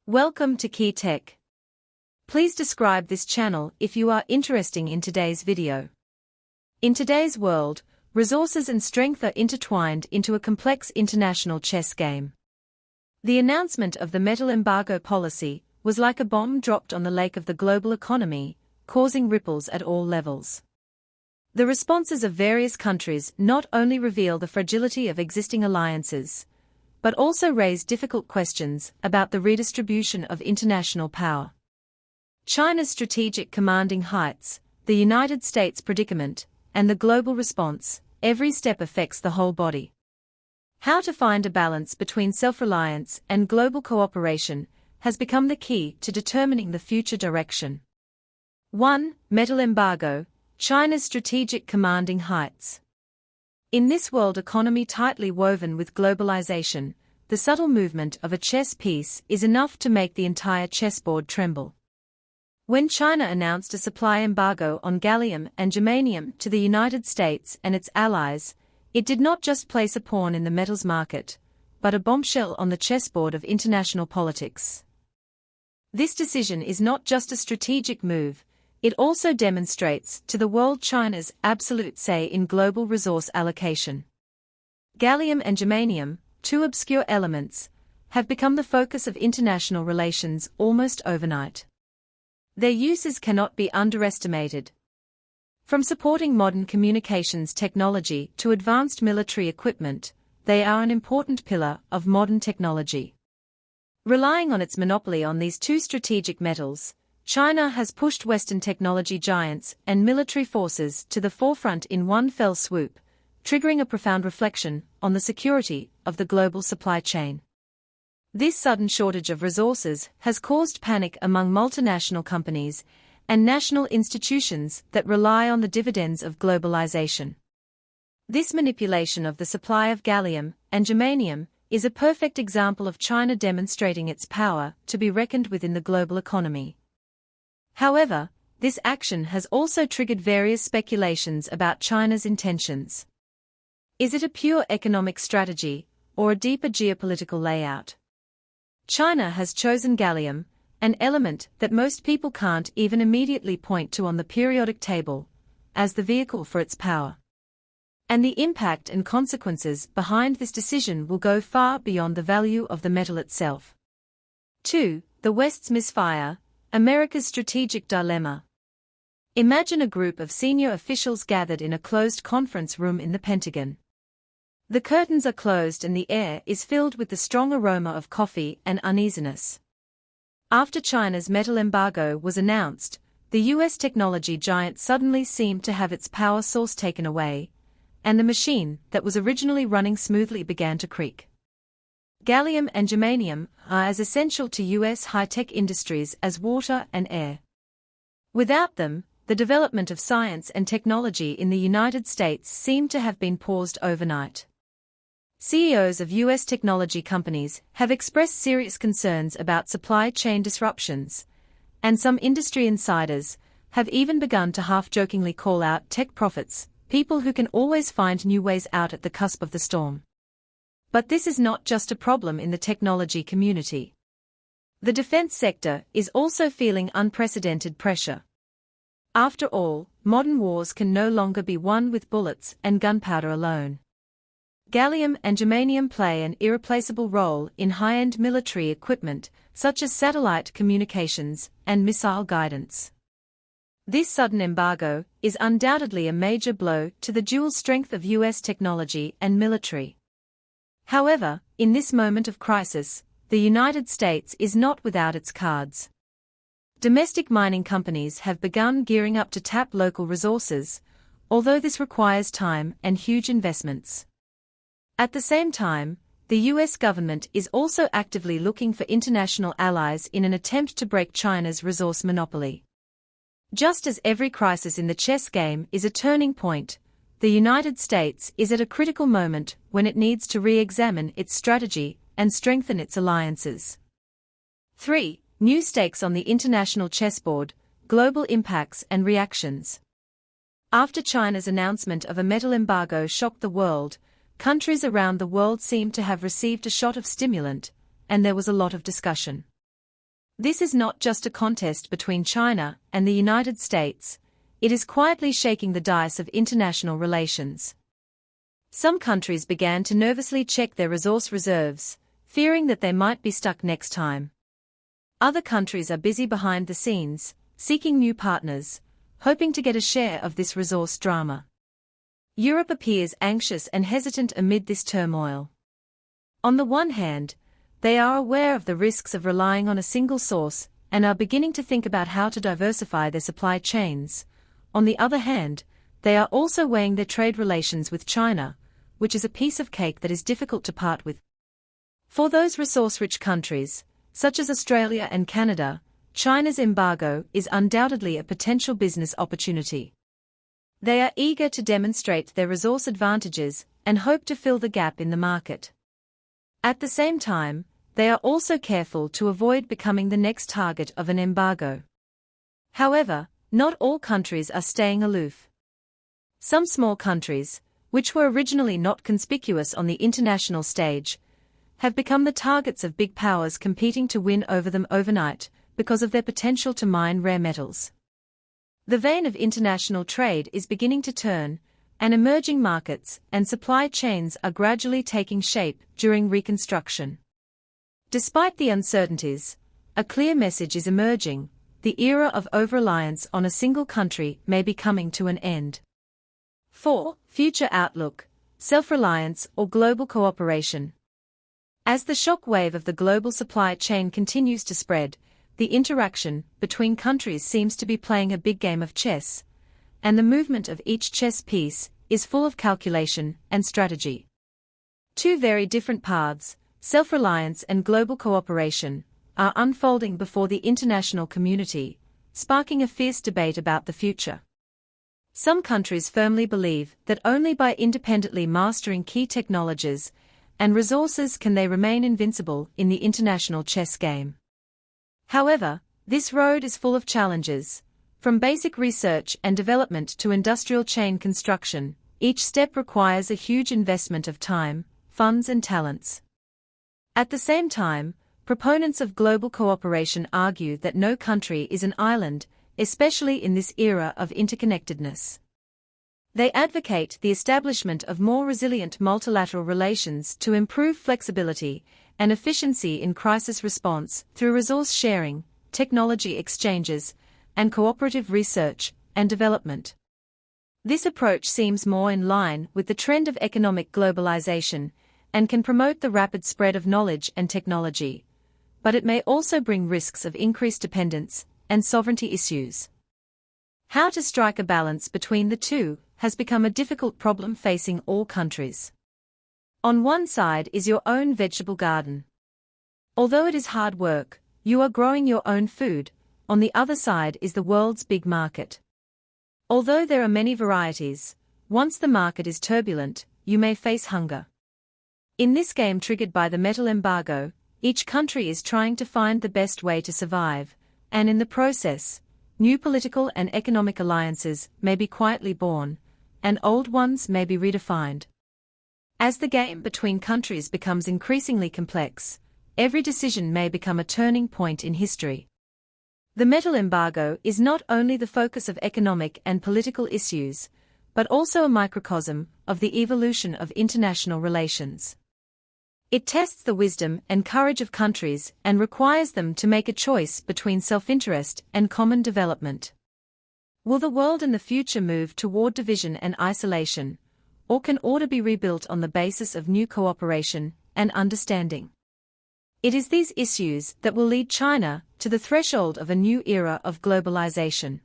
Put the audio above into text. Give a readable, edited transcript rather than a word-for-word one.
Welcome to Key Tech. Please describe this channel if you are interested in today's video. In today's world, resources and strength are intertwined into a complex international chess game. The announcement of the metal embargo policy was like a bomb dropped on the lake of the global economy, causing ripples at all levels. The responses of various countries not only reveal the fragility of existing alliances, but also raise difficult questions about the redistribution of international power. China's strategic commanding heights, the United States' predicament, and the global response, every step affects the whole body. How to find a balance between self-reliance and global cooperation has become the key to determining the future direction. 1. Metal embargo, China's strategic commanding heights. In this world economy tightly woven with globalization, the subtle movement of a chess piece is enough to make the entire chessboard tremble. When China announced a supply embargo on gallium and germanium to the United States and its allies, it did not just place a pawn in the metals market, but a bombshell on the chessboard of international politics. This decision is not just a strategic move, it also demonstrates to the world China's absolute say in global resource allocation. Gallium and germanium, two obscure elements, have become the focus of international relations almost overnight. Their uses cannot be underestimated. From supporting modern communications technology to advanced military equipment, they are an important pillar of modern technology. Relying on its monopoly on these two strategic metals, China has pushed Western technology giants and military forces to the forefront in one fell swoop, triggering a profound reflection on the security of the global supply chain. This sudden shortage of resources has caused panic among multinational companies and national institutions that rely on the dividends of globalization. This manipulation of the supply of gallium and germanium is a perfect example of China demonstrating its power to be reckoned with in the global economy. However, this action has also triggered various speculations about China's intentions. Is it a pure economic strategy, or a deeper geopolitical layout? China has chosen gallium, an element that most people can't even immediately point to on the periodic table, as the vehicle for its power. And the impact and consequences behind this decision will go far beyond the value of the metal itself. 2. The Wests Misfire, America's strategic dilemma. Imagine a group of senior officials gathered in a closed conference room in the Pentagon. The curtains are closed and the air is filled with the strong aroma of coffee and uneasiness. After China's metal embargo was announced, the US technology giant suddenly seemed to have its power source taken away, and the machine that was originally running smoothly began to creak. Gallium and germanium are as essential to US high-tech industries as water and air. Without them, the development of science and technology in the United States seemed to have been paused overnight. CEOs of US technology companies have expressed serious concerns about supply chain disruptions, and some industry insiders have even begun to half-jokingly call out tech prophets, people who can always find new ways out at the cusp of the storm. But this is not just a problem in the technology community. The defense sector is also feeling unprecedented pressure. After all, modern wars can no longer be won with bullets and gunpowder alone. Gallium and germanium play an irreplaceable role in high-end military equipment, such as satellite communications and missile guidance. This sudden embargo is undoubtedly a major blow to the dual strength of US technology and military. However, in this moment of crisis, the United States is not without its cards. Domestic mining companies have begun gearing up to tap local resources, although this requires time and huge investments. At the same time, the US government is also actively looking for international allies in an attempt to break China's resource monopoly. Just as every crisis in the chess game is a turning point, the United States is at a critical moment when it needs to re-examine its strategy and strengthen its alliances. 3. New stakes on the international chessboard, global impacts and reactions. After China's announcement of a metal embargo shocked the world, countries around the world seemed to have received a shot of stimulant, and there was a lot of discussion. This is not just a contest between China and the United States, it is quietly shaking the dice of international relations. Some countries began to nervously check their resource reserves, fearing that they might be stuck next time. Other countries are busy behind the scenes, seeking new partners, hoping to get a share of this resource drama. Europe appears anxious and hesitant amid this turmoil. On the one hand, they are aware of the risks of relying on a single source and are beginning to think about how to diversify their supply chains. On the other hand, they are also weighing their trade relations with China, which is a piece of cake that is difficult to part with. For those resource-rich countries, such as Australia and Canada, China's embargo is undoubtedly a potential business opportunity. They are eager to demonstrate their resource advantages and hope to fill the gap in the market. At the same time, they are also careful to avoid becoming the next target of an embargo. However, not all countries are staying aloof. Some small countries, which were originally not conspicuous on the international stage, have become the targets of big powers competing to win over them overnight because of their potential to mine rare metals. The vein of international trade is beginning to turn, and emerging markets and supply chains are gradually taking shape during reconstruction. Despite the uncertainties, a clear message is emerging: the era of over-reliance on a single country may be coming to an end. 4. Future outlook: self-reliance or global cooperation. As the shock wave of the global supply chain continues to spread, the interaction between countries seems to be playing a big game of chess, and the movement of each chess piece is full of calculation and strategy. Two very different paths, self-reliance and global cooperation, are unfolding before the international community, sparking a fierce debate about the future. Some countries firmly believe that only by independently mastering key technologies and resources can they remain invincible in the international chess game. However, this road is full of challenges. From basic research and development to industrial chain construction, each step requires a huge investment of time, funds and talents. At the same time, proponents of global cooperation argue that no country is an island, especially in this era of interconnectedness. They advocate the establishment of more resilient multilateral relations to improve flexibility and efficiency in crisis response through resource sharing, technology exchanges, and cooperative research and development. This approach seems more in line with the trend of economic globalization and can promote the rapid spread of knowledge and technology, but it may also bring risks of increased dependence and sovereignty issues. How to strike a balance between the two has become a difficult problem facing all countries. On one side is your own vegetable garden. Although it is hard work, you are growing your own food. On the other side is the world's big market. Although there are many varieties, once the market is turbulent, you may face hunger. In this game triggered by the metal embargo, each country is trying to find the best way to survive, and in the process, new political and economic alliances may be quietly born, and old ones may be redefined. As the game between countries becomes increasingly complex, every decision may become a turning point in history. The metal embargo is not only the focus of economic and political issues, but also a microcosm of the evolution of international relations. It tests the wisdom and courage of countries and requires them to make a choice between self-interest and common development. Will the world in the future move toward division and isolation, or can order be rebuilt on the basis of new cooperation and understanding? It is these issues that will lead China to the threshold of a new era of globalization.